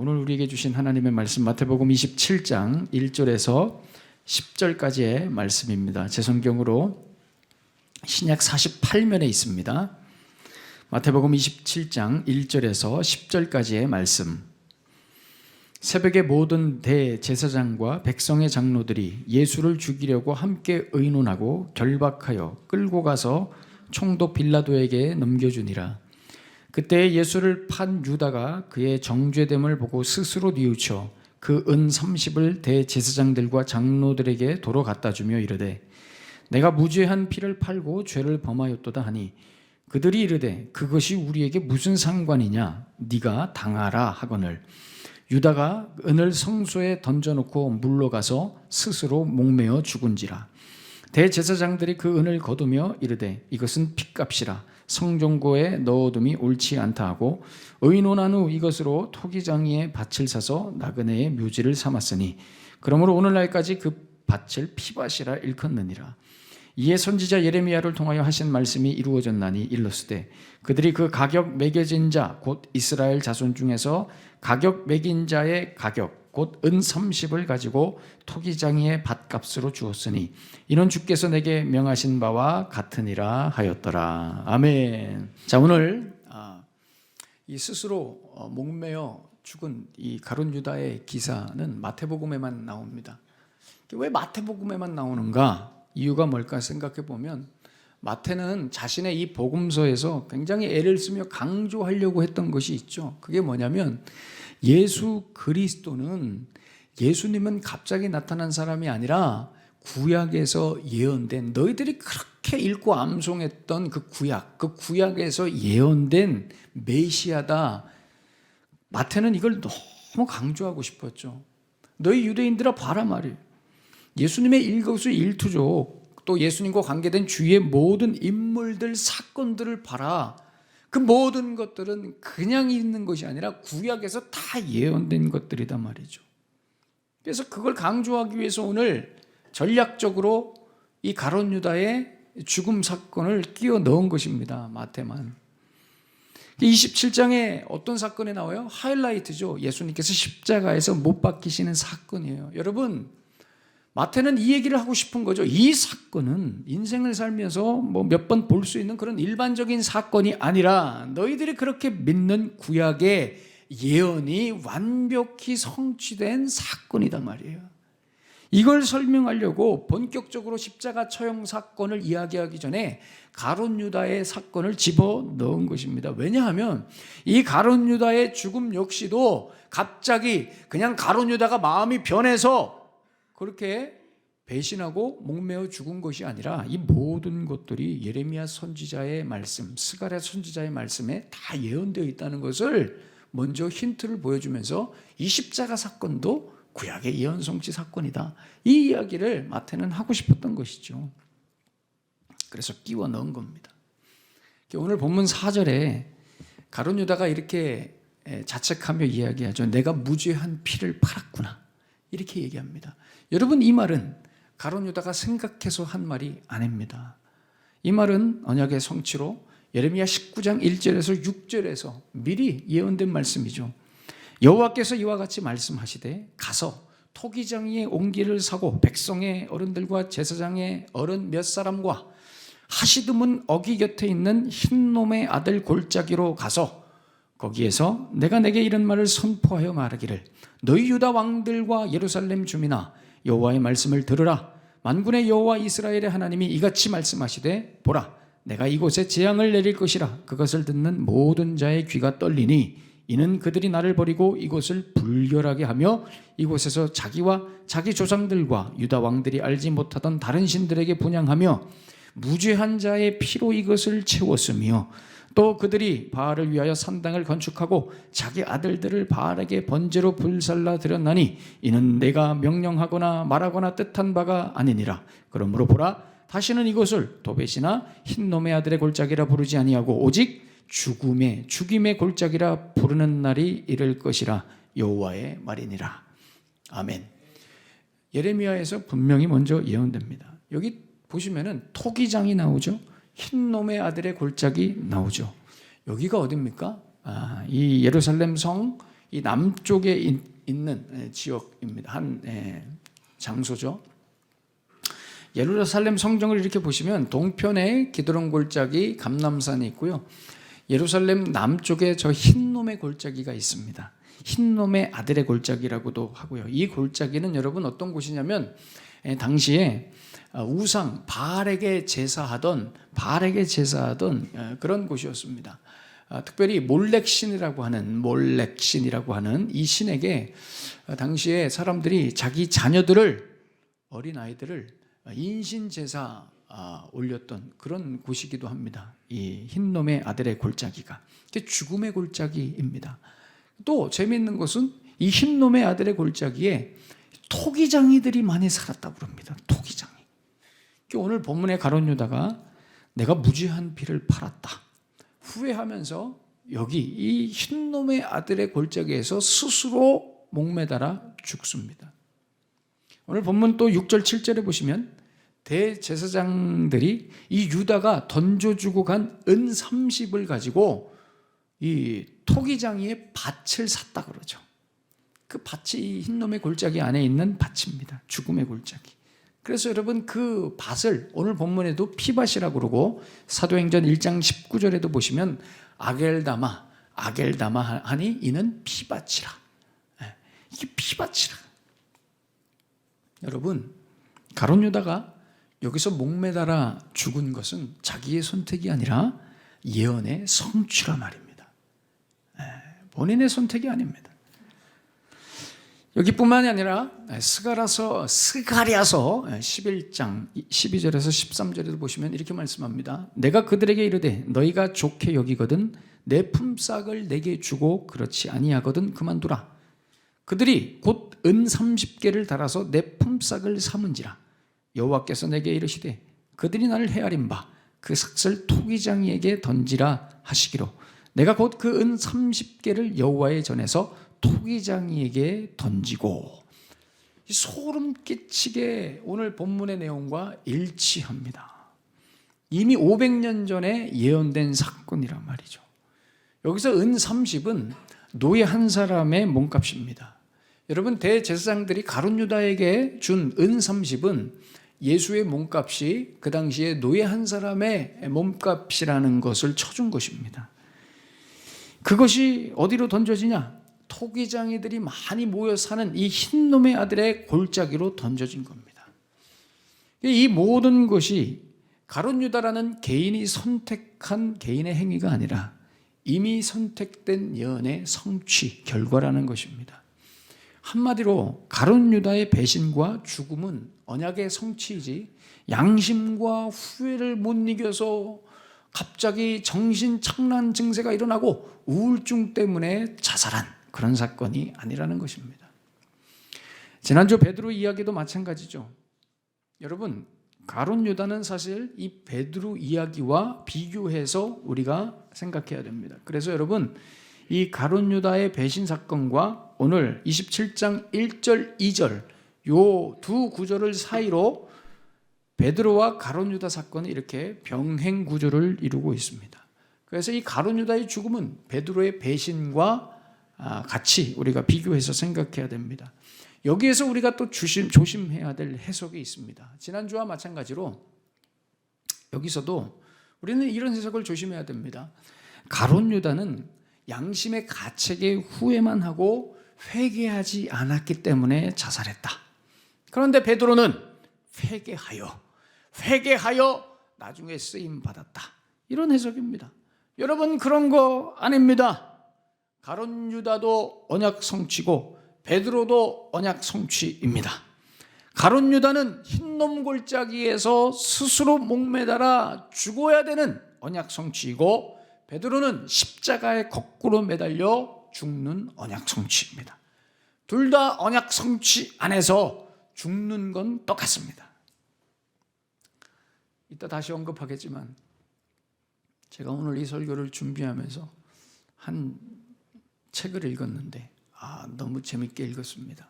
오늘 우리에게 주신 하나님의 말씀 마태복음 27장 1절에서 10절까지의 말씀입니다. 제 성경으로 신약 48면에 있습니다. 마태복음 27장 1절에서 10절까지의 말씀. 새벽에 모든 대제사장과 백성의 장로들이 예수를 죽이려고 함께 의논하고 결박하여 끌고 가서 총독 빌라도에게 넘겨주니라. 그때 예수를 판 유다가 그의 정죄됨을 보고 스스로 뉘우쳐 그 은 30을 대제사장들과 장로들에게 도로 갖다 주며 이르되 내가 무죄한 피를 팔고 죄를 범하였도다 하니 그들이 이르되 그것이 우리에게 무슨 상관이냐 네가 당하라 하거늘 유다가 은을 성소에 던져놓고 물러가서 스스로 목매어 죽은지라. 대제사장들이 그 은을 거두며 이르되 이것은 핏값이라 성종고에 넣어둠이 옳지 않다 하고 의논한 후 이것으로 토기장이의 밭을 사서 나그네의 묘지를 삼았으니 그러므로 오늘날까지 그 밭을 피밭이라 일컫느니라. 이에 선지자 예레미야를 통하여 하신 말씀이 이루어졌나니 일렀으되 그들이 그 가격 매겨진 자 곧 이스라엘 자손 중에서 가격 매긴 자의 가격 곧 은 30을 가지고 토기장이의 밭값으로 주었으니 이는 주께서 내게 명하신 바와 같으니라 하였더라. 아멘. 자, 오늘 이 스스로 목매어 죽은 이 가룟 유다의 기사는 마태복음에만 나옵니다. 왜 마태복음에만 나오는가? 이유가 뭘까 생각해 보면 마태는 자신의 이 복음서에서 굉장히 애를 쓰며 강조하려고 했던 것이 있죠. 그게 뭐냐면 예수 그리스도는 예수님은 갑자기 나타난 사람이 아니라 구약에서 예언된 너희들이 그렇게 읽고 암송했던 그 구약에서 예언된 메시아다. 마태는 이걸 너무 강조하고 싶었죠. 너희 유대인들아 봐라 말이에요. 예수님의 일거수일투족 또 예수님과 관계된 주위의 모든 인물들 사건들을 봐라. 그 모든 것들은 그냥 있는 것이 아니라 구약에서 다 예언된 것들이단 말이죠. 그래서 그걸 강조하기 위해서 오늘 전략적으로 이 가룟 유다의 죽음 사건을 끼워 넣은 것입니다. 마태만. 27장에 어떤 사건이 나와요? 하이라이트죠. 예수님께서 십자가에서 못 박히시는 사건이에요. 여러분, 마태는 이 얘기를 하고 싶은 거죠. 이 사건은 인생을 살면서 몇 번 볼 수 있는 그런 일반적인 사건이 아니라 너희들이 그렇게 믿는 구약의 예언이 완벽히 성취된 사건이단 말이에요. 이걸 설명하려고 본격적으로 십자가 처형 사건을 이야기하기 전에 가룟 유다의 사건을 집어넣은 것입니다. 왜냐하면 이 가룟 유다의 죽음 역시도 갑자기 그냥 가룟 유다가 마음이 변해서 그렇게 배신하고 목매어 죽은 것이 아니라 이 모든 것들이 예레미야 선지자의 말씀, 스가랴 선지자의 말씀에 다 예언되어 있다는 것을 먼저 힌트를 보여주면서 이 십자가 사건도 구약의 예언 성취 사건이다. 이 이야기를 마태는 하고 싶었던 것이죠. 그래서 끼워 넣은 겁니다. 오늘 본문 4절에 가룟 유다가 이렇게 자책하며 이야기하죠. 내가 무죄한 피를 팔았구나. 이렇게 얘기합니다. 여러분, 이 말은 가룟 유다가 생각해서 한 말이 아닙니다. 이 말은 언약의 성취로 예레미야 19장 1절에서 6절에서 미리 예언된 말씀이죠. 여호와께서 이와 같이 말씀하시되 가서 토기장이의 옹기를 사고 백성의 어른들과 제사장의 어른 몇 사람과 하시드문 어기 곁에 있는 흰놈의 아들 골짜기로 가서 거기에서 내가 내게 이런 말을 선포하여 말하기를 너희 유다 왕들과 예루살렘 주민아 여호와의 말씀을 들으라. 만군의 여호와 이스라엘의 하나님이 이같이 말씀하시되 보라 내가 이곳에 재앙을 내릴 것이라. 그것을 듣는 모든 자의 귀가 떨리니 이는 그들이 나를 버리고 이곳을 불결하게 하며 이곳에서 자기와 자기 조상들과 유다 왕들이 알지 못하던 다른 신들에게 분향하며 무죄한 자의 피로 이것을 채웠으며 또 그들이 바알을 위하여 산당을 건축하고 자기 아들들을 바알에게 번제로 불살라 드렸나니 이는 내가 명령하거나 말하거나 뜻한 바가 아니니라. 그러므로 보라 다시는 이것을 도벳이나 흰놈의 아들의 골짜기라 부르지 아니하고 오직 죽임의 골짜기라 부르는 날이 이를 것이라. 여호와의 말이니라. 아멘. 예레미야에서 분명히 먼저 예언됩니다. 여기 보시면은 토기장이 나오죠. 흰놈의 아들의 골짜기 나오죠. 여기가 어디입니까? 이 예루살렘 성 이 남쪽에 있는 지역입니다. 한 장소죠. 예루살렘 성정을 이렇게 보시면 동편에 기드론 골짜기 감람산이 있고요. 예루살렘 남쪽에 저 흰놈의 골짜기가 있습니다. 흰놈의 아들의 골짜기라고도 하고요. 이 골짜기는 여러분 어떤 곳이냐면 당시에 우상 바알에게 제사하던 그런 곳이었습니다. 특별히 몰렉신이라고 하는 이 신에게 당시에 사람들이 자기 자녀들을, 어린아이들을 인신 제사 올렸던 그런 곳이기도 합니다. 이 흰놈의 아들의 골짜기가 죽음의 골짜기입니다. 또 재미있는 것은 이 흰놈의 아들의 골짜기에 토기장이들이 많이 살았다고 합니다. 토기장이. 오늘 본문의 가룟 유다가 내가 무지한 피를 팔았다 후회하면서 여기 이 흰놈의 아들의 골짜기에서 스스로 목매달아 죽습니다. 오늘 본문 또 6절 7절에 보시면 대제사장들이 이 유다가 던져주고 간 은 30을 가지고 이 토기장이의 밭을 샀다 그러죠. 그 밭이 이 흰놈의 골짜기 안에 있는 밭입니다. 죽음의 골짜기. 그래서 여러분 그 밭을 오늘 본문에도 피밭이라고 그러고 사도행전 1장 19절에도 보시면 아겔다마 하니 이는 피밭이라. 이게 피밭이라. 여러분 가룟 유다가 여기서 목매달아 죽은 것은 자기의 선택이 아니라 예언의 성취라 말입니다. 본인의 선택이 아닙니다. 여기뿐만이 아니라 스가랴서 11장 12절에서 13절에도 보시면 이렇게 말씀합니다. 내가 그들에게 이르되 너희가 좋게 여기거든 내 품삯을 내게 주고 그렇지 아니하거든 그만두라. 그들이 곧 은 30개를 달아서 내 품삯을 삼은지라. 여호와께서 내게 이르시되 그들이 나를 헤아린 바 그 삭슬 토기장이에게 던지라 하시기로 내가 곧 그 은 30개를 여호와의 전에서 토기장이에게 던지고. 소름 끼치게 오늘 본문의 내용과 일치합니다. 이미 500년 전에 예언된 사건이란 말이죠. 여기서 은 30은 노예 한 사람의 몸값입니다. 여러분 대제사장들이 가룟 유다에게 준 은 30은 예수의 몸값이 그 당시에 노예 한 사람의 몸값이라는 것을 쳐준 것입니다. 그것이 어디로 던져지냐? 토기장이들이 많이 모여 사는 이 흰놈의 아들의 골짜기로 던져진 겁니다. 이 모든 것이 가룟 유다라는 개인이 선택한 개인의 행위가 아니라 이미 선택된 예언의 성취, 결과라는 것입니다. 한마디로 가룟 유다의 배신과 죽음은 언약의 성취이지 양심과 후회를 못 이겨서 갑자기 정신착란 증세가 일어나고 우울증 때문에 자살한 그런 사건이 아니라는 것입니다. 지난주 베드로 이야기도 마찬가지죠. 여러분 가룟 유다는 사실 이 베드로 이야기와 비교해서 우리가 생각해야 됩니다. 그래서 여러분 이 가룟 유다의 배신 사건과 오늘 27장 1절 2절 요 두 구절을 사이로 베드로와 가룟 유다 사건이 이렇게 병행 구조를 이루고 있습니다. 그래서 이 가룟 유다의 죽음은 베드로의 배신과 같이 우리가 비교해서 생각해야 됩니다. 여기에서 우리가 또 조심해야 될 해석이 있습니다. 지난주와 마찬가지로 여기서도 우리는 이런 해석을 조심해야 됩니다. 가룟 유다는 양심의 가책에 후회만 하고 회개하지 않았기 때문에 자살했다. 그런데 베드로는 회개하여 나중에 쓰임 받았다. 이런 해석입니다. 여러분 그런 거 아닙니다. 가룟 유다도 언약 성취고 베드로도 언약 성취입니다. 가룟 유다는 흰놈 골짜기에서 스스로 목매달아 죽어야 되는 언약 성취이고 베드로는 십자가에 거꾸로 매달려 죽는 언약 성취입니다. 둘 다 언약 성취 안에서 죽는 건 똑같습니다. 이따 다시 언급하겠지만 제가 오늘 이 설교를 준비하면서 한 책을 읽었는데 너무 재밌게 읽었습니다.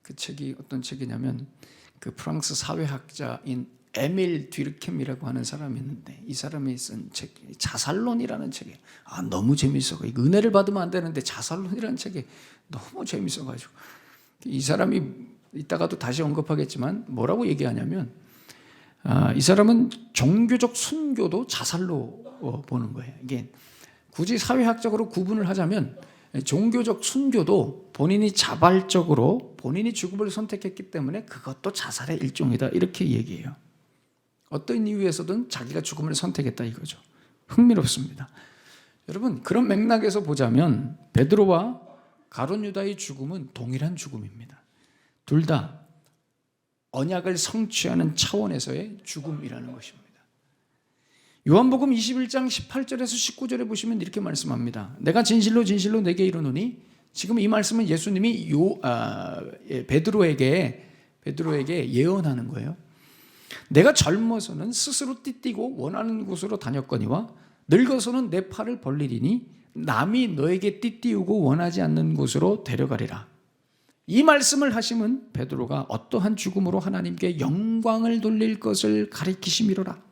그 책이 어떤 책이냐면 그 프랑스 사회학자인 에밀 듀르켐이라고 하는 사람이 있는데 이 사람이 쓴 책 자살론이라는 책이 너무 재밌어. 은혜를 받으면 안 되는데 자살론이라는 책이 너무 재밌어가지고 이 사람이 이따가도 다시 언급하겠지만 뭐라고 얘기하냐면 이 사람은 종교적 순교도 자살로 보는 거예요. 이게 굳이 사회학적으로 구분을 하자면 종교적 순교도 본인이 자발적으로 본인이 죽음을 선택했기 때문에 그것도 자살의 일종이다 이렇게 얘기해요. 어떤 이유에서든 자기가 죽음을 선택했다 이거죠. 흥미롭습니다. 여러분 그런 맥락에서 보자면 베드로와 가룟 유다의 죽음은 동일한 죽음입니다. 둘 다 언약을 성취하는 차원에서의 죽음이라는 것입니다. 요한복음 21장 18절에서 19절에 보시면 이렇게 말씀합니다. 내가 진실로 진실로 내게 이르노니, 지금 이 말씀은 예수님이 베드로에게 예언하는 거예요. 내가 젊어서는 스스로 띠띠고 원하는 곳으로 다녔거니와 늙어서는 내 팔을 벌리리니 남이 너에게 띠띠우고 원하지 않는 곳으로 데려가리라. 이 말씀을 하심은 베드로가 어떠한 죽음으로 하나님께 영광을 돌릴 것을 가리키심이로라.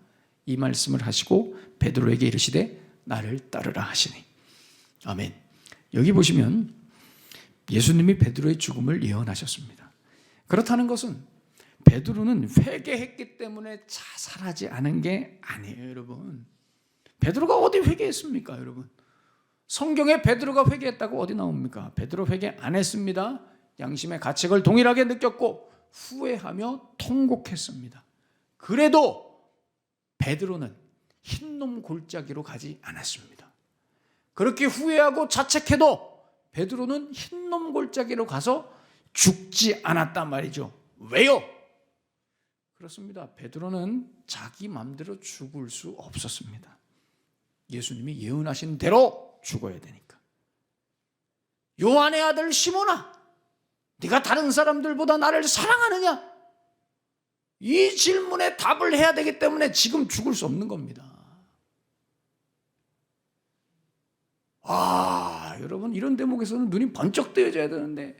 이 말씀을 하시고 베드로에게 이르시되 나를 따르라 하시니. 아멘. 여기 보시면 예수님이 베드로의 죽음을 예언하셨습니다. 그렇다는 것은 베드로는 회개했기 때문에 자살하지 않은 게 아니에요, 여러분. 베드로가 어디 회개했습니까, 여러분? 성경에 베드로가 회개했다고 어디 나옵니까? 베드로 회개 안 했습니다. 양심의 가책을 동일하게 느꼈고 후회하며 통곡했습니다. 그래도 베드로는 흰놈 골짜기로 가지 않았습니다. 그렇게 후회하고 자책해도 베드로는 흰놈 골짜기로 가서 죽지 않았단 말이죠. 왜요? 그렇습니다. 베드로는 자기 마음대로 죽을 수 없었습니다. 예수님이 예언하신 대로 죽어야 되니까. 요한의 아들 시몬아, 네가 다른 사람들보다 나를 사랑하느냐? 이 질문에 답을 해야 되기 때문에 지금 죽을 수 없는 겁니다. 여러분 이런 대목에서는 눈이 번쩍 뜨여져야 되는데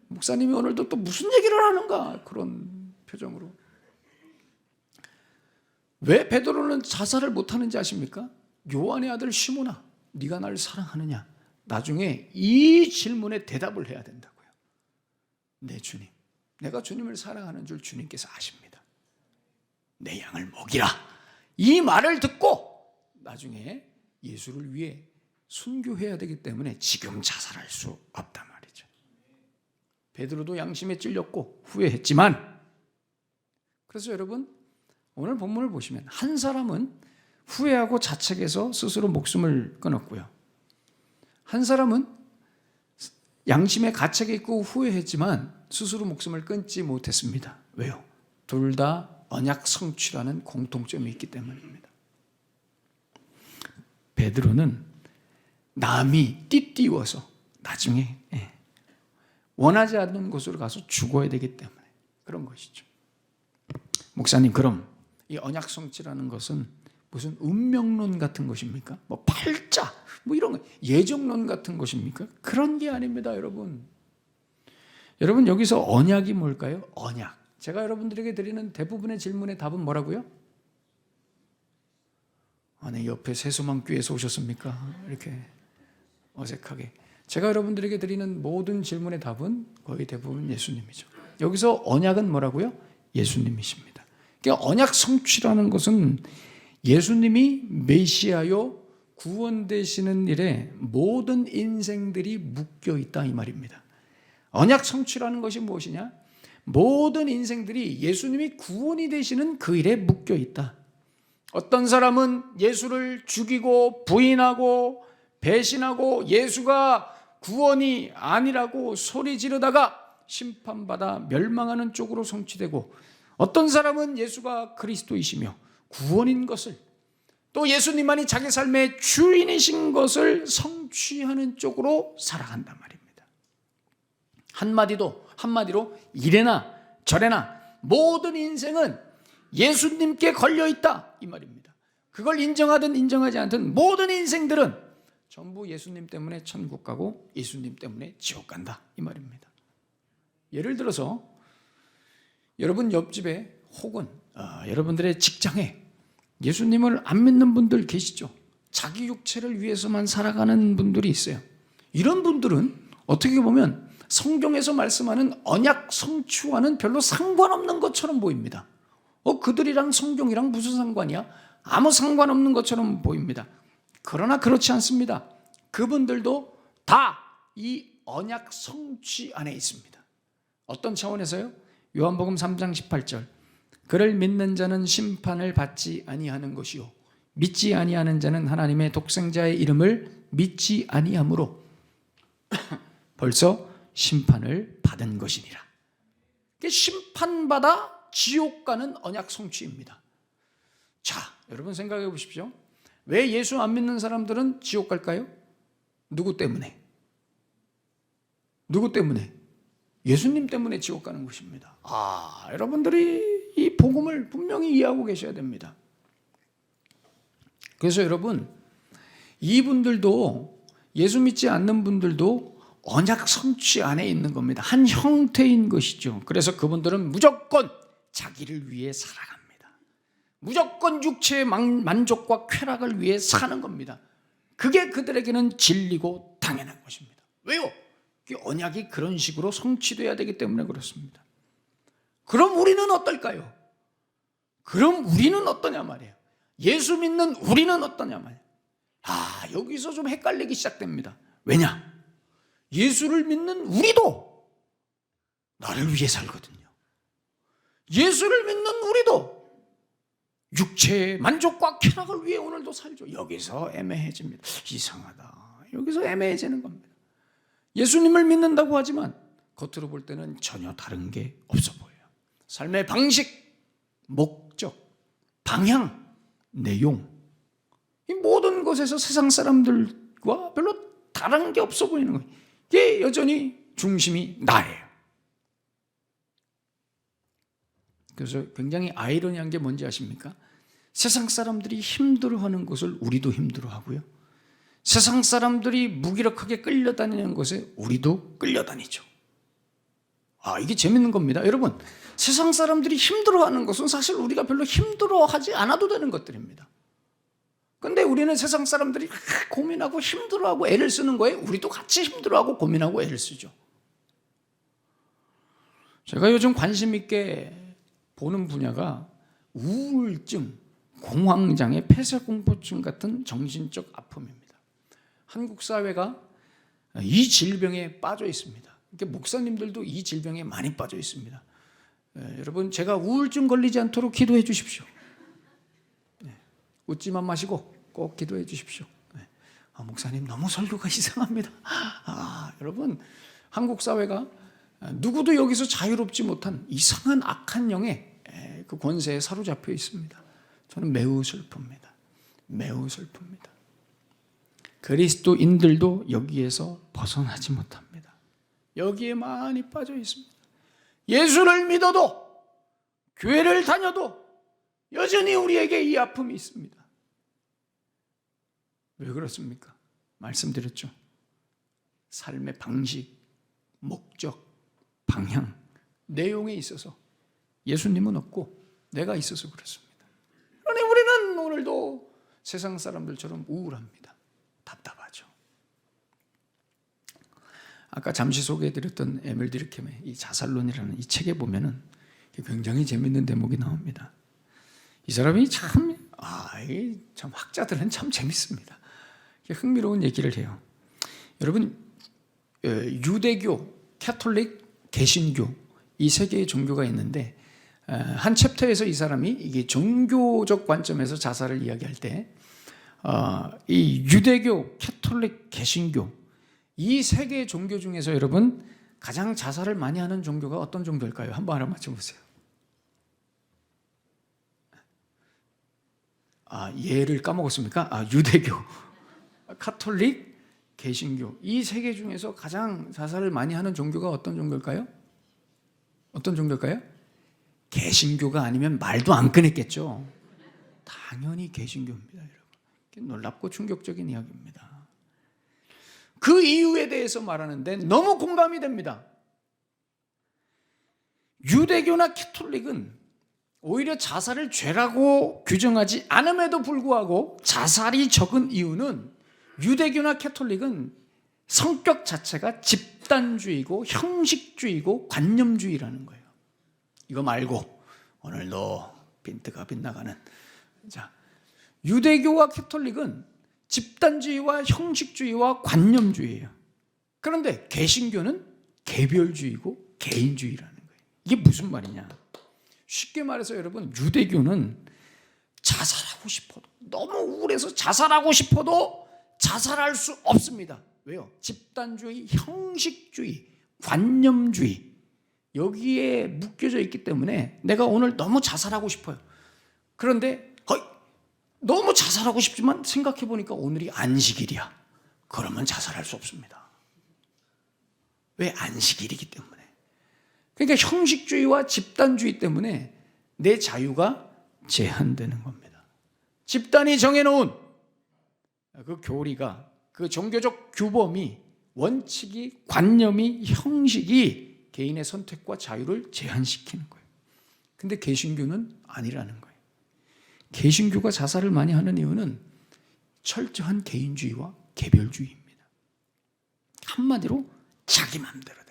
목사님이 오늘도 또 무슨 얘기를 하는가 그런 표정으로. 왜 베드로는 자살을 못하는지 아십니까? 요한의 아들 시몬아, 네가 나를 사랑하느냐? 나중에 이 질문에 대답을 해야 된다고요. 네 주님, 내가 주님을 사랑하는 줄 주님께서 아십니다. 내 양을 먹이라. 이 말을 듣고 나중에 예수를 위해 순교해야 되기 때문에 지금 자살할 수 없단 말이죠. 베드로도 양심에 찔렸고 후회했지만, 그래서 여러분 오늘 본문을 보시면 한 사람은 후회하고 자책해서 스스로 목숨을 끊었고요. 한 사람은 양심에 가책이 있고 후회했지만 스스로 목숨을 끊지 못했습니다. 왜요? 둘 다 언약 성취라는 공통점이 있기 때문입니다. 베드로는 남이 띠띠워서 나중에 원하지 않는 곳으로 가서 죽어야 되기 때문에 그런 것이죠. 목사님, 그럼 이 언약 성취라는 것은 무슨 운명론 같은 것입니까? 뭐 팔자, 뭐 이런 거, 예정론 같은 것입니까? 그런 게 아닙니다, 여러분. 여러분 여기서 언약이 뭘까요? 언약. 제가 여러분들에게 드리는 대부분의 질문의 답은 뭐라고요? 네, 옆에 새소망교회에서 오셨습니까? 이렇게 어색하게. 제가 여러분들에게 드리는 모든 질문의 답은 거의 대부분 예수님이죠. 여기서 언약은 뭐라고요? 예수님이십니다. 그러니까 언약 성취라는 것은 예수님이 메시아요 구원 되시는 일에 모든 인생들이 묶여 있다 이 말입니다. 언약 성취라는 것이 무엇이냐? 모든 인생들이 예수님이 구원이 되시는 그 일에 묶여 있다. 어떤 사람은 예수를 죽이고 부인하고 배신하고 예수가 구원이 아니라고 소리 지르다가 심판받아 멸망하는 쪽으로 성취되고, 어떤 사람은 예수가 그리스도이시며 구원인 것을, 또 예수님만이 자기 삶의 주인이신 것을 성취하는 쪽으로 살아간단 말입니다. 한마디로 이래나 저래나 모든 인생은 예수님께 걸려있다 이 말입니다. 그걸 인정하든 인정하지 않든 모든 인생들은 전부 예수님 때문에 천국 가고 예수님 때문에 지옥 간다 이 말입니다. 예를 들어서 여러분 옆집에 혹은 여러분들의 직장에 예수님을 안 믿는 분들 계시죠? 자기 육체를 위해서만 살아가는 분들이 있어요. 이런 분들은 어떻게 보면 성경에서 말씀하는 언약 성취와는 별로 상관없는 것처럼 보입니다. 그들이랑 성경이랑 무슨 상관이야? 아무 상관없는 것처럼 보입니다. 그러나 그렇지 않습니다. 그분들도 다 이 언약 성취 안에 있습니다. 어떤 차원에서요? 요한복음 3장 18절, 그를 믿는 자는 심판을 받지 아니하는 것이요 믿지 아니하는 자는 하나님의 독생자의 이름을 믿지 아니하므로 벌써 심판을 받은 것이니라. 심판받아 지옥 가는 언약 성취입니다. 자, 여러분 생각해 보십시오. 왜 예수 안 믿는 사람들은 지옥 갈까요? 누구 때문에? 누구 때문에? 예수님 때문에 지옥 가는 것입니다. 여러분들이 이 복음을 분명히 이해하고 계셔야 됩니다. 그래서 여러분, 이분들도, 예수 믿지 않는 분들도 언약 성취 안에 있는 겁니다. 한 형태인 것이죠. 그래서 그분들은 무조건 자기를 위해 살아갑니다. 무조건 육체의 만족과 쾌락을 위해 사는 겁니다. 그게 그들에게는 진리고 당연한 것입니다. 왜요? 언약이 그런 식으로 성취돼야 되기 때문에 그렇습니다. 그럼 우리는 어떨까요? 그럼 우리는 어떠냐 말이에요. 예수 믿는 우리는 어떠냐 말이에요. 여기서 좀 헷갈리기 시작됩니다. 왜냐? 예수를 믿는 우리도 나를 위해 살거든요. 예수를 믿는 우리도 육체의 만족과 쾌락을 위해 오늘도 살죠. 여기서 애매해집니다. 이상하다. 여기서 애매해지는 겁니다. 예수님을 믿는다고 하지만 겉으로 볼 때는 전혀 다른 게 없어 보여요. 삶의 방식, 목적, 방향, 내용, 이 모든 것에서 세상 사람들과 별로 다른 게 없어 보이는 거예요. 이게 여전히 중심이 나예요. 그래서 굉장히 아이러니한 게 뭔지 아십니까? 세상 사람들이 힘들어하는 것을 우리도 힘들어하고요, 세상 사람들이 무기력하게 끌려다니는 것에 우리도 끌려다니죠. 이게 재밌는 겁니다. 여러분, 세상 사람들이 힘들어하는 것은 사실 우리가 별로 힘들어하지 않아도 되는 것들입니다. 그런데 우리는 세상 사람들이 고민하고 힘들어하고 애를 쓰는 거에 우리도 같이 힘들어하고 고민하고 애를 쓰죠. 제가 요즘 관심 있게 보는 분야가 우울증, 공황장애, 폐쇄공포증 같은 정신적 아픔입니다. 한국 사회가 이 질병에 빠져 있습니다. 그러니까 목사님들도 이 질병에 많이 빠져 있습니다. 여러분, 제가 우울증 걸리지 않도록 기도해 주십시오. 웃지만 마시고 꼭 기도해 주십시오. 목사님 너무 설교가 이상합니다. 여러분, 한국 사회가 누구도 여기서 자유롭지 못한 이상한 악한 영의 그 권세에 사로잡혀 있습니다. 저는 매우 슬픕니다. 매우 슬픕니다. 그리스도인들도 여기에서 벗어나지 못합니다. 여기에 많이 빠져 있습니다. 예수를 믿어도, 교회를 다녀도 여전히 우리에게 이 아픔이 있습니다. 왜 그렇습니까? 말씀드렸죠. 삶의 방식, 목적, 방향, 내용에 있어서 예수님은 없고 내가 있어서 그렇습니다. 그러니 우리는 오늘도 세상 사람들처럼 우울합니다. 답답하죠. 아까 잠시 소개해드렸던 에밀 디르켐의 이 자살론이라는 이 책에 보면은 굉장히 재밌는 대목이 나옵니다. 이 사람이 참 학자들은 참 재밌습니다. 흥미로운 얘기를 해요. 여러분, 유대교, 캐톨릭, 개신교 이 세 개의 종교가 있는데, 한 챕터에서 이 사람이 이게 종교적 관점에서 자살을 이야기할 때, 이 유대교, 캐톨릭, 개신교 이 세 개의 종교 중에서 여러분 가장 자살을 많이 하는 종교가 어떤 종교일까요? 한번 알아맞혀보세요. 얘를 까먹었습니까? 유대교, 카톨릭, 개신교 이 세 개 중에서 가장 자살을 많이 하는 종교가 어떤 종교일까요? 어떤 종교일까요? 개신교가 아니면 말도 안 꺼냈겠죠. 당연히 개신교입니다, 여러분. 놀랍고 충격적인 이야기입니다. 그 이유에 대해서 말하는데 너무 공감이 됩니다. 유대교나 캐톨릭은 오히려 자살을 죄라고 규정하지 않음에도 불구하고 자살이 적은 이유는 유대교나 캐톨릭은 성격 자체가 집단주의고 형식주의고 관념주의라는 거예요. 이거 말고 오늘도 빈트가 빗나가는, 자, 유대교와 캐톨릭은 집단주의와 형식주의와 관념주의예요. 그런데 개신교는 개별주의고 개인주의라는 거예요. 이게 무슨 말이냐? 쉽게 말해서 여러분, 유대교는 자살하고 싶어도, 너무 우울해서 자살하고 싶어도 자살할 수 없습니다. 왜요? 집단주의, 형식주의, 관념주의, 여기에 묶여져 있기 때문에 내가 오늘 너무 자살하고 싶어요. 그런데 너무 자살하고 싶지만 생각해 보니까 오늘이 안식일이야. 그러면 자살할 수 없습니다. 왜? 안식일이기 때문에. 그러니까 형식주의와 집단주의 때문에 내 자유가 제한되는 겁니다. 집단이 정해놓은 그 교리가, 그 종교적 규범이, 원칙이, 관념이, 형식이 개인의 선택과 자유를 제한시키는 거예요. 근데 개신교는 아니라는 거예요. 개신교가 자살을 많이 하는 이유는 철저한 개인주의와 개별주의입니다. 한마디로 자기 맘대로다.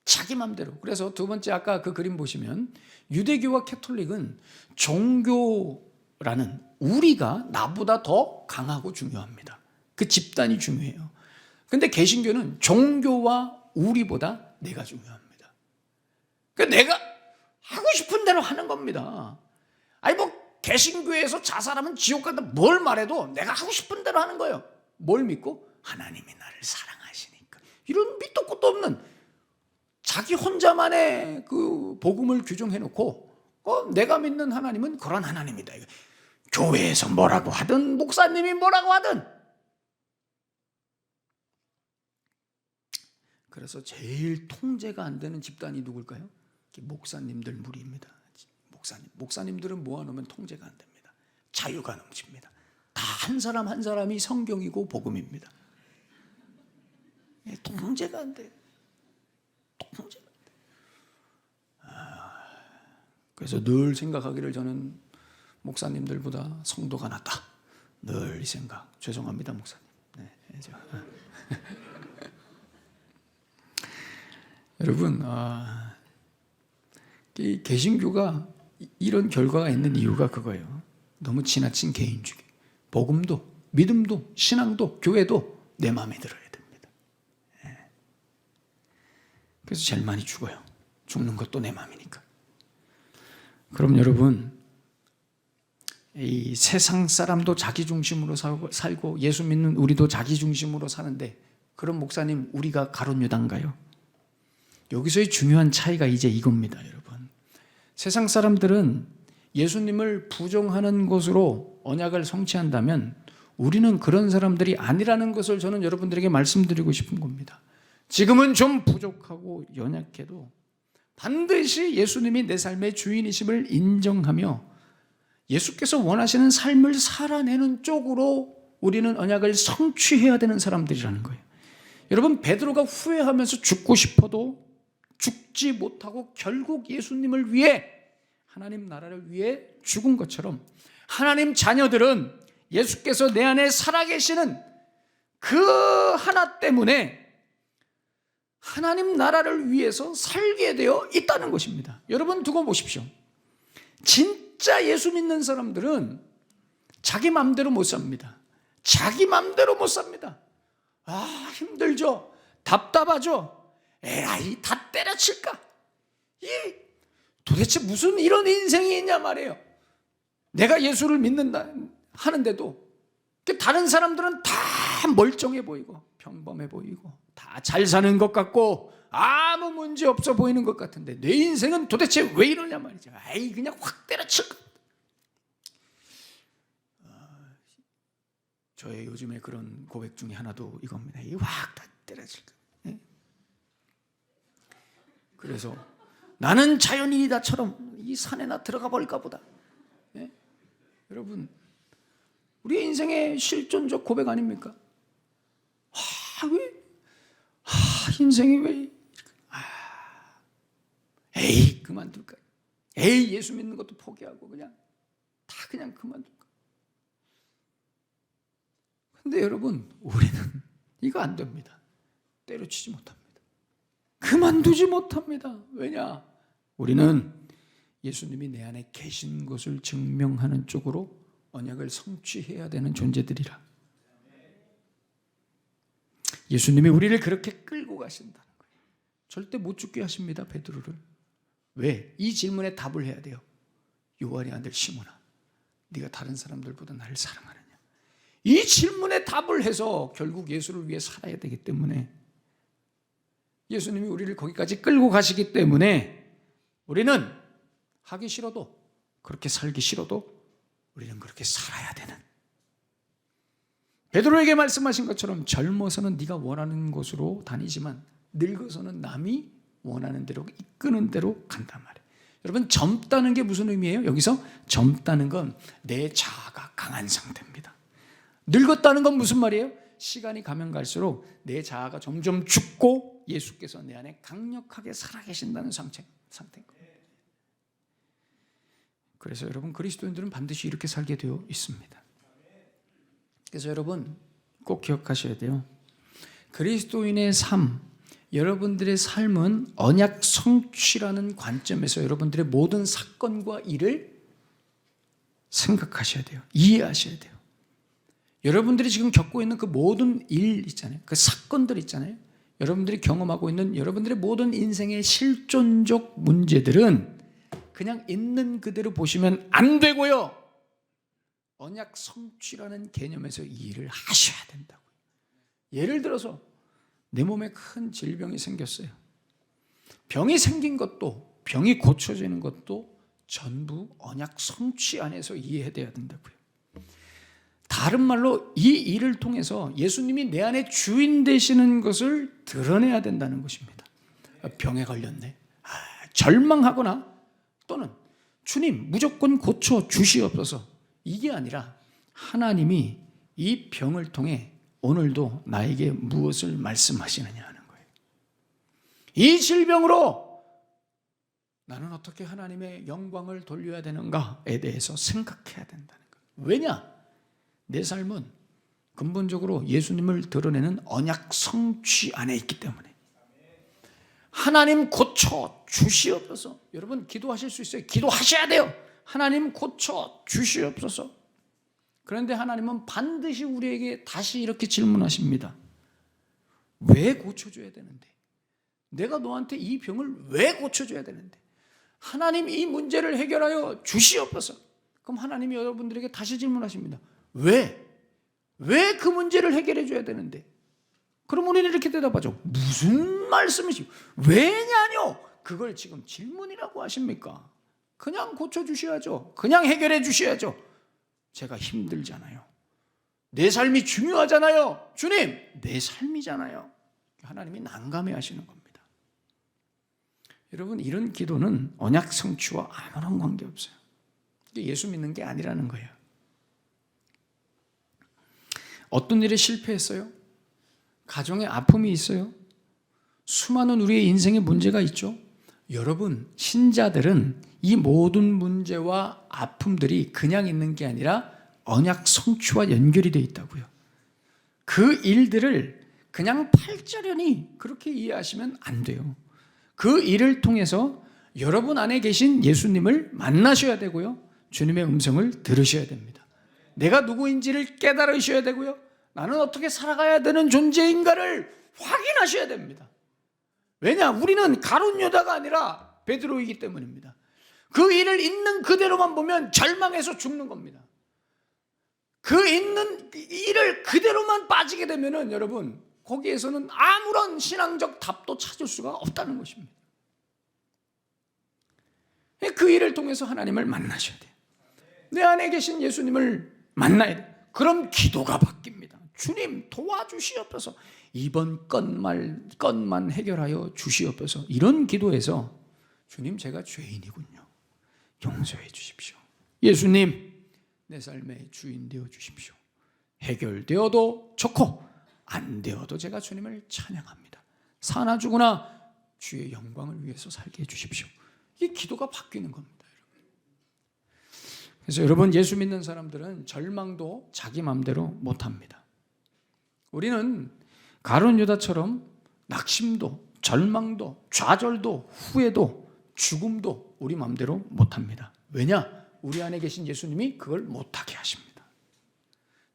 자기 맘대로. 그래서 두 번째, 아까 그 그림 보시면 유대교와 캐톨릭은 종교라는 우리가 나보다 더 강하고 중요합니다. 그 집단이 중요해요. 근데 개신교는 종교와 우리보다 내가 중요합니다. 그러니까 내가 하고 싶은 대로 하는 겁니다. 아니 뭐 개신교에서 자살하면 지옥 간다 뭘 말해도 내가 하고 싶은 대로 하는 거예요. 뭘 믿고? 하나님이 나를 사랑하시니까. 이런 밑도 끝도 없는 자기 혼자만의 그 복음을 규정해놓고 내가 믿는 하나님은 그런 하나님이다. 교회에서 뭐라고 하든 목사님이 뭐라고 하든. 그래서 제일 통제가 안 되는 집단이 누굴까요? 목사님들 무리입니다. 목사님들은 모아놓으면 통제가 안 됩니다. 자유가 넘칩니다. 다 한 사람 한 사람이 성경이고 복음입니다. 통제가 안 돼요. 통제가 안 돼요. 그래서 늘 생각하기를, 저는 목사님들보다 성도가 낫다. 늘 이 생각. 죄송합니다, 목사님. 네, 여러분, 이 개신교가 이런 결과가 있는 이유가 그거예요. 너무 지나친 개인주의. 복음도, 믿음도, 신앙도, 교회도 내 마음에 들어야 됩니다. 그래서 제일 많이 죽어요. 죽는 것도 내 마음이니까. 그럼 여러분, 이 세상 사람도 자기 중심으로 살고 예수 믿는 우리도 자기 중심으로 사는데, 그런 목사님 우리가 가룟 유다인가요? 여기서의 중요한 차이가 이제 이겁니다, 여러분. 세상 사람들은 예수님을 부정하는 것으로 언약을 성취한다면 우리는 그런 사람들이 아니라는 것을 저는 여러분들에게 말씀드리고 싶은 겁니다. 지금은 좀 부족하고 연약해도 반드시 예수님이 내 삶의 주인이심을 인정하며 예수께서 원하시는 삶을 살아내는 쪽으로 우리는 언약을 성취해야 되는 사람들이라는 거예요. 여러분, 베드로가 후회하면서 죽고 싶어도 죽지 못하고 결국 예수님을 위해, 하나님 나라를 위해 죽은 것처럼 하나님 자녀들은 예수께서 내 안에 살아계시는 그 하나 때문에 하나님 나라를 위해서 살게 되어 있다는 것입니다. 여러분 두고 보십시오. 진짜 예수 믿는 사람들은 자기 맘대로 못 삽니다. 자기 맘대로 못 삽니다. 힘들죠. 답답하죠. 에라이, 다 때려칠까? 도대체 무슨 이런 인생이 있냐 말이에요. 내가 예수를 믿는다 하는데도 다른 사람들은 다 멀쩡해 보이고 평범해 보이고 다 잘 사는 것 같고 아무 문제 없어 보이는 것 같은데 내 인생은 도대체 왜 이러냐 말이죠. 그냥 확 때려칠까? 저의 요즘에 그런 고백 중에 하나도 이겁니다. 확 다 때려칠까? 그래서 나는 자연인이다처럼 이 산에나 들어가 버릴까 보다. 여러분, 우리의 인생의 실존적 고백 아닙니까? 인생이 왜 에이, 그만둘까? 에이, 예수 믿는 것도 포기하고 그냥 다 그냥 그만둘 거. 근데 여러분, 우리는 이거 안 됩니다. 때려치지 못합니다. 그만두지 못합니다. 왜냐? 우리는 예수님이 내 안에 계신 것을 증명하는 쪽으로 언약을 성취해야 되는 존재들이라. 예수님이 우리를 그렇게 끌고 가신다는 거예요. 절대 못 죽게 하십니다, 베드로를. 왜? 이 질문에 답을 해야 돼요. 요한의 아들 시몬아, 네가 다른 사람들보다 나를 사랑하느냐? 이 질문에 답을 해서 결국 예수를 위해 살아야 되기 때문에, 예수님이 우리를 거기까지 끌고 가시기 때문에 우리는 하기 싫어도, 그렇게 살기 싫어도 우리는 그렇게 살아야 되는, 베드로에게 말씀하신 것처럼 젊어서는 네가 원하는 곳으로 다니지만 늙어서는 남이 원하는 대로, 이끄는 대로 간단 말이에요. 여러분, 젊다는 게 무슨 의미예요? 여기서 젊다는 건 내 자아가 강한 상태입니다. 늙었다는 건 무슨 말이에요? 시간이 가면 갈수록 내 자아가 점점 죽고 예수께서 내 안에 강력하게 살아계신다는 상태인 거예요. 그래서 여러분, 그리스도인들은 반드시 이렇게 살게 되어 있습니다. 그래서 여러분 꼭 기억하셔야 돼요. 그리스도인의 삶, 여러분들의 삶은 언약 성취라는 관점에서 여러분들의 모든 사건과 일을 생각하셔야 돼요. 이해하셔야 돼요. 여러분들이 지금 겪고 있는 그 모든 일 있잖아요. 그 사건들 있잖아요. 여러분들이 경험하고 있는 여러분들의 모든 인생의 실존적 문제들은 그냥 있는 그대로 보시면 안 되고요. 언약 성취라는 개념에서 이 일을 하셔야 된다고요. 예를 들어서 내 몸에 큰 질병이 생겼어요. 병이 생긴 것도, 병이 고쳐지는 것도 전부 언약 성취 안에서 이해해야 된다고요. 다른 말로 이 일을 통해서 예수님이 내 안에 주인 되시는 것을 드러내야 된다는 것입니다. 병에 걸렸네, 절망하거나 또는 주님 무조건 고쳐 주시옵소서, 이게 아니라 하나님이 이 병을 통해 오늘도 나에게 무엇을 말씀하시느냐 하는 거예요. 이 질병으로 나는 어떻게 하나님의 영광을 돌려야 되는가에 대해서 생각해야 된다는 거예요. 왜냐? 내 삶은 근본적으로 예수님을 드러내는 언약 성취 안에 있기 때문에. 하나님 고쳐 주시옵소서. 여러분 기도하실 수 있어요. 기도하셔야 돼요. 하나님 고쳐 주시옵소서. 그런데 하나님은 반드시 우리에게 다시 이렇게 질문하십니다. 왜 고쳐줘야 되는데? 내가 너한테 이 병을 왜 고쳐줘야 되는데? 하나님 이 문제를 해결하여 주시옵소서. 그럼 하나님이 여러분들에게 다시 질문하십니다. 왜 그 문제를 해결해 줘야 되는데? 그럼 우리는 이렇게 대답하죠. 무슨 말씀이시오? 왜냐뇨? 그걸 지금 질문이라고 하십니까? 그냥 고쳐주셔야죠. 그냥 해결해 주셔야죠. 제가 힘들잖아요. 내 삶이 중요하잖아요. 주님, 내 삶이잖아요. 하나님이 난감해 하시는 겁니다. 여러분, 이런 기도는 언약 성취와 아무런 관계없어요. 예수 믿는 게 아니라는 거예요. 어떤 일에 실패했어요? 가정에 아픔이 있어요? 수많은 우리의 인생에 문제가 있죠? 여러분, 신자들은 이 모든 문제와 아픔들이 그냥 있는 게 아니라 언약 성취와 연결이 되어 있다고요. 그 일들을 그냥 팔자련히 그렇게 이해하시면 안 돼요. 그 일을 통해서 여러분 안에 계신 예수님을 만나셔야 되고요. 주님의 음성을 들으셔야 됩니다. 내가 누구인지를 깨달으셔야 되고요. 나는 어떻게 살아가야 되는 존재인가를 확인하셔야 됩니다. 왜냐? 우리는 가룟 유다가 아니라 베드로이기 때문입니다. 그 일을 있는 그대로만 보면 절망해서 죽는 겁니다. 그 있는 일을 그대로만 빠지게 되면은 여러분, 거기에서는 아무런 신앙적 답도 찾을 수가 없다는 것입니다. 그 일을 통해서 하나님을 만나셔야 돼요. 내 안에 계신 예수님을 만나야 돼요. 그럼 기도가 바뀝니다. 주님 도와주시옵소서. 이번 건만 해결하여 주시옵소서. 이런 기도에서 주님, 제가 죄인이군요. 용서해 주십시오. 예수님, 내 삶의 주인 되어 주십시오. 해결되어도 좋고 안 되어도 제가 주님을 찬양합니다. 사나 죽으나 주의 영광을 위해서 살게 해 주십시오. 이게 기도가 바뀌는 겁니다. 그래서 여러분, 예수 믿는 사람들은 절망도 자기 마음대로 못합니다. 우리는 가룟 유다처럼 낙심도, 절망도, 좌절도, 후회도, 죽음도 우리 마음대로 못합니다. 왜냐? 우리 안에 계신 예수님이 그걸 못하게 하십니다.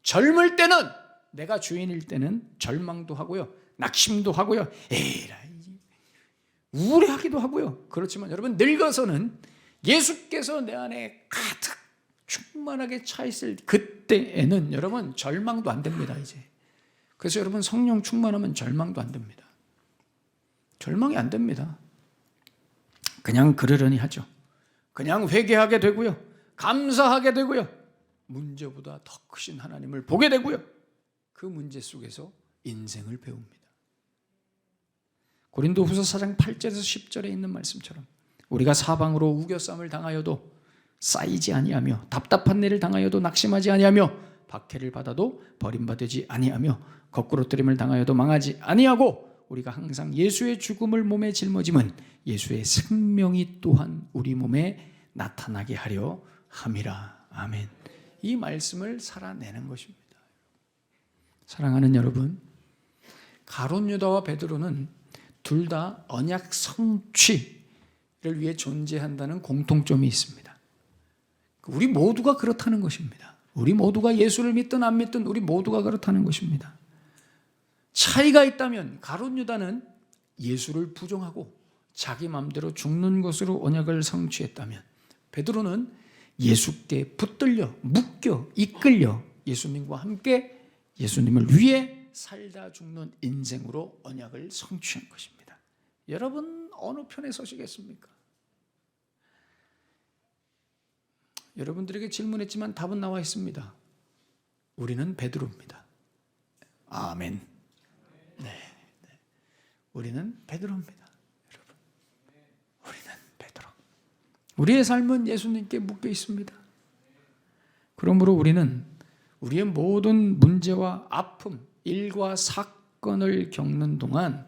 젊을 때는, 내가 주인일 때는 절망도 하고요, 낙심도 하고요, 에라이, 우울해하기도 하고요. 그렇지만 여러분, 늙어서는 예수께서 내 안에 가득 충만하게 차 있을 그때에는 여러분 절망도 안 됩니다. 이제. 그래서 여러분, 성령 충만하면 절망도 안 됩니다. 절망이 안 됩니다. 그냥 그러려니 하죠. 그냥 회개하게 되고요, 감사하게 되고요, 문제보다 더 크신 하나님을 보게 되고요, 그 문제 속에서 인생을 배웁니다. 고린도후서 4장 8절에서 10절에 있는 말씀처럼 우리가 사방으로 우겨쌈을 당하여도 쌓이지 아니하며, 답답한 일을 당하여도 낙심하지 아니하며, 박해를 받아도 버림받지 아니하며, 거꾸로뜨림을 당하여도 망하지 아니하고, 우리가 항상 예수의 죽음을 몸에 짊어짐은 예수의 생명이 또한 우리 몸에 나타나게 하려 함이라. 아멘. 이 말씀을 살아내는 것입니다. 사랑하는 여러분, 가룟 유다와 베드로는 둘 다 언약 성취를 위해 존재한다는 공통점이 있습니다. 우리 모두가 그렇다는 것입니다. 우리 모두가 예수를 믿든 안 믿든 우리 모두가 그렇다는 것입니다. 차이가 있다면 가룟 유다는 예수를 부정하고 자기 마음대로 죽는 것으로 언약을 성취했다면, 베드로는 예수께 붙들려 묶여 이끌려 예수님과 함께 예수님을 위해 살다 죽는 인생으로 언약을 성취한 것입니다. 여러분, 어느 편에 서시겠습니까? 여러분들에게 질문했지만 답은 나와 있습니다. 우리는 베드로입니다. 아멘. 네. 우리는 베드로입니다. 여러분, 우리는 베드로. 우리의 삶은 예수님께 묶여 있습니다. 그러므로 우리는 우리의 모든 문제와 아픔, 일과 사건을 겪는 동안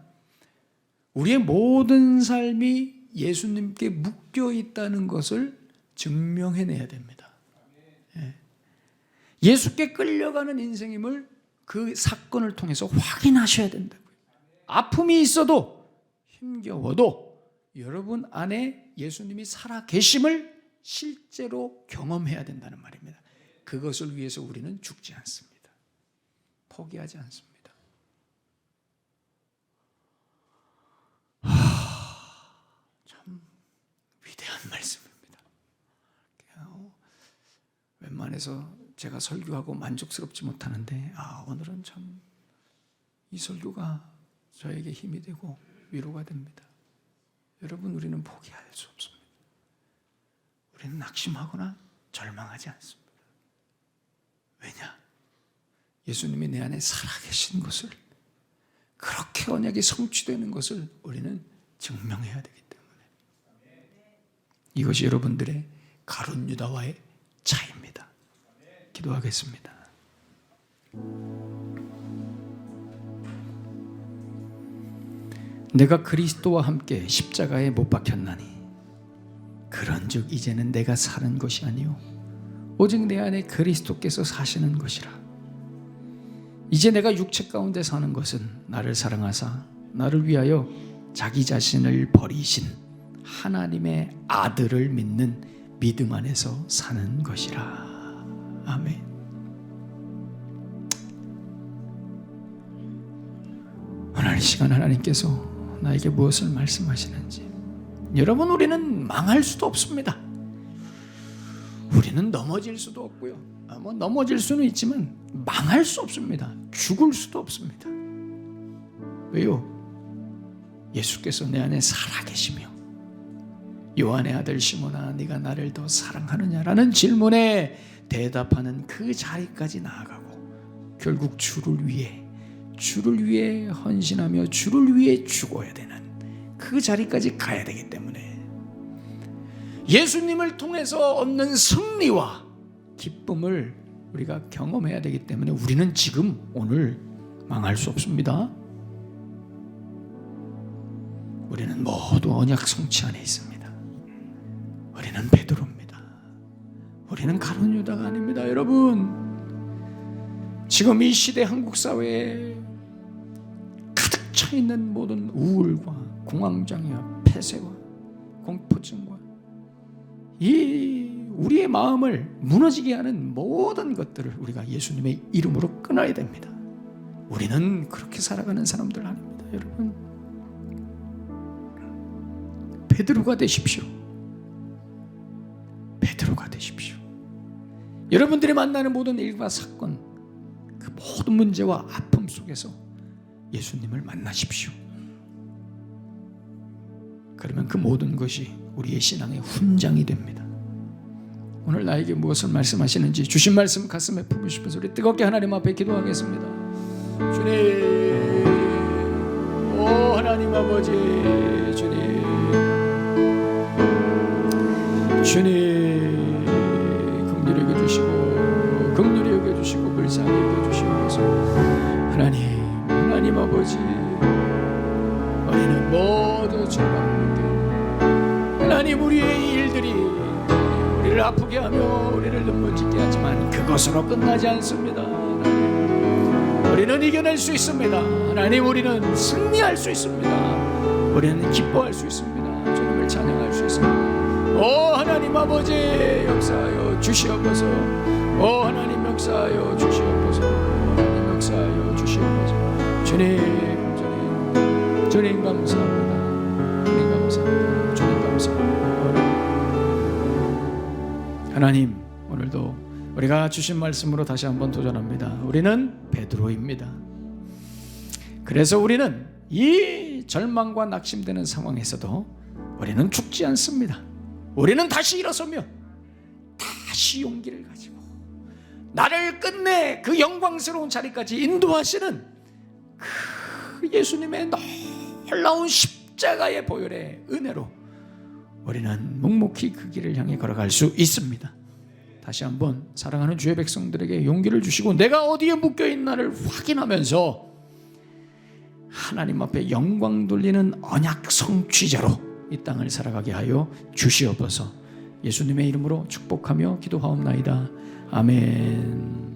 우리의 모든 삶이 예수님께 묶여 있다는 것을 증명해내야 됩니다. 예수께 끌려가는 인생임을 그 사건을 통해서 확인하셔야 된다고요. 아픔이 있어도, 힘겨워도 여러분 안에 예수님이 살아 계심을 실제로 경험해야 된다는 말입니다. 그것을 위해서 우리는 죽지 않습니다. 포기하지 않습니다. 참 위대한 말씀입니다. 웬만해서 제가 설교하고 만족스럽지 못하는데, 오늘은 참 이 설교가 저에게 힘이 되고 위로가 됩니다. 여러분, 우리는 포기할 수 없습니다. 우리는 낙심하거나 절망하지 않습니다. 왜냐? 예수님이 내 안에 살아계신 것을, 그렇게 언약이 성취되는 것을 우리는 증명해야 되기 때문에, 이것이 여러분들의 가룟 유다와의 차이입니다. 기도하겠습니다. 내가 그리스도와 함께 십자가에 못 박혔나니 그런즉 이제는 내가 사는 것이 아니요 오직 내 안에 그리스도께서 사시는 것이라. 이제 내가 육체 가운데 사는 것은 나를 사랑하사 나를 위하여 자기 자신을 버리신 하나님의 아들을 믿는 믿음 안에서 사는 것이라. 아멘. 오늘 이 시간 하나님께서 나에게 무엇을 말씀하시는지, 여러분, 우리는 망할 수도 없습니다. 우리는 넘어질 수도 없고요, 넘어질 수는 있지만 망할 수 없습니다. 죽을 수도 없습니다. 왜요? 예수께서 내 안에 살아계시며, 요한의 아들 시몬아 네가 나를 더 사랑하느냐라는 질문에 대답하는 그 자리까지 나아가고, 결국 주를 위해 헌신하며 주를 위해 죽어야 되는 그 자리까지 가야 되기 때문에, 예수님을 통해서 얻는 승리와 기쁨을 우리가 경험해야 되기 때문에 우리는 지금 오늘 망할 수 없습니다. 우리는 모두 언약 성취 안에 있습니다. 우리는 베드로입니다. 우리는 가룟 유다가 아닙니다. 여러분, 지금 이 시대 한국 사회에 가득 차 있는 모든 우울과 공황장애와 폐쇄와 공포증과 이 우리의 마음을 무너지게 하는 모든 것들을 우리가 예수님의 이름으로 끊어야 됩니다. 우리는 그렇게 살아가는 사람들 아닙니다. 여러분, 베드로가 되십시오. 베드로가 되십시오. 여러분들이 만나는 모든 일과 사건, 그 모든 문제와 아픔 속에서 예수님을 만나십시오. 그러면 그 모든 것이 우리의 신앙의 훈장이 됩니다. 오늘 나에게 무엇을 말씀하시는지 주신 말씀 가슴에 품으시면서 우리 뜨겁게 하나님 앞에 기도하겠습니다. 주님, 오 하나님 아버지, 주님 긍휼히 여겨주시고 긍휼히 여겨주시고 불쌍히 여겨주시옵소서. 하나님 아버지, 우리는 모두 절망하는데 하나님, 우리의 일들이 우리를 아프게 하며 우리를 눈물짓게 하지만 그것으로 끝나지 않습니다. 우리는 이겨낼 수 있습니다. 하나님, 우리는 승리할 수 있습니다. 우리는 기뻐할 수 있습니다. 주님을 찬양할 수 있습니다. 오 하나님 아버지, 역사하여 주시옵소서. 오 하나님, 역사하여 주시옵소서. 하나님, 역사하여 주시옵소서. 주님 감사합니다. 주님 감사합니다. 주님 감사합니다. 하나님, 오늘도 우리가 주신 말씀으로 다시 한번 도전합니다. 우리는 베드로입니다. 그래서 우리는 이 절망과 낙심되는 상황에서도 우리는 죽지 않습니다. 우리는 다시 일어서며 다시 용기를 가지고 나를 끝내 그 영광스러운 자리까지 인도하시는 그 예수님의 놀라운 십자가의 보혈의 은혜로 우리는 묵묵히 그 길을 향해 걸어갈 수 있습니다. 다시 한번 사랑하는 주의 백성들에게 용기를 주시고 내가 어디에 묶여있나를 확인하면서 하나님 앞에 영광 돌리는 언약 성취자로 이 땅을 살아가게 하여 주시옵소서. 예수님의 이름으로 축복하며 기도하옵나이다. 아멘.